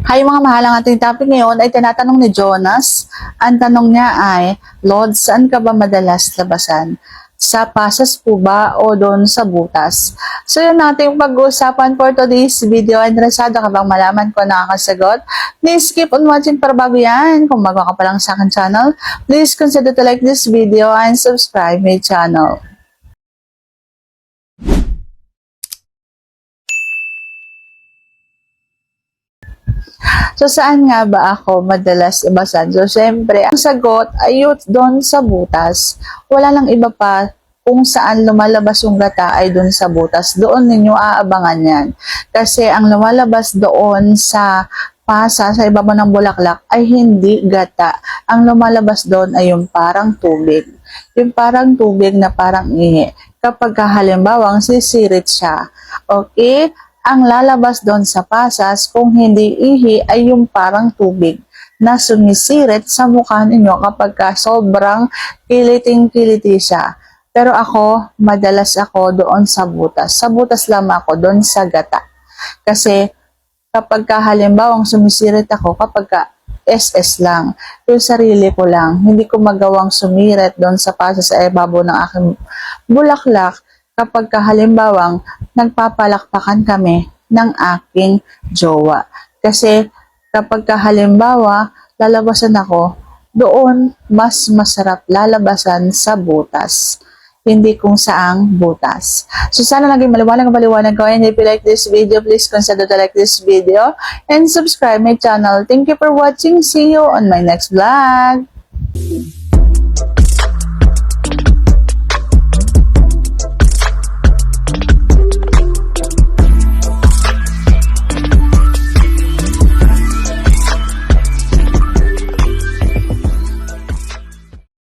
Hay mga mahal, ang ating topic ngayon ay tinatanong ni Jonas. Ang tanong niya ay, Lord, saan ka ba madalas labasan? Sa pasas po ba o doon sa butas? So yun natin pag-uusapan for today's video. Interesado ka bang malaman ko nakakasagot? Please keep on watching para bago yan. Kung bago ka pa lang sa akin channel, please consider to like this video and subscribe my channel. So, saan nga ba ako madalas labasan? So, syempre, ang sagot ay doon sa butas. Wala lang iba pa kung saan lumalabas yung gata ay doon sa butas. Doon ninyo aabangan yan. Kasi ang lumalabas doon sa pasa, sa ibabaw ng bulaklak, ay hindi gata. Ang lumalabas doon ay yung parang tubig. Yung parang tubig na parang ihi. Kapag halimbawang sisirit siya. Okay? Ang lalabas doon sa pasas, kung hindi ihi, ay yung parang tubig na sumisirit sa mukha ninyo kapag sobrang kiliting-kiliti siya. Pero ako, madalas ako doon sa butas. Sa butas lamang ako, doon sa gata. Kasi kapag halimbawang sumisirit ako, kapag SS lang, yung sarili ko lang, hindi ko magawang sumirit doon sa pasas sa ibabaw ng aking bulaklak, kapag halimbawang nagpapalakpakan kami ng aking jowa. Kasi kapag halimbawa lalabasan ako, doon mas masarap lalabasan sa butas. Hindi kung saang butas. So sana naging maliwanag ko. And if you like this video, please consider to like this video and subscribe my channel. Thank you for watching. See you on my next vlog.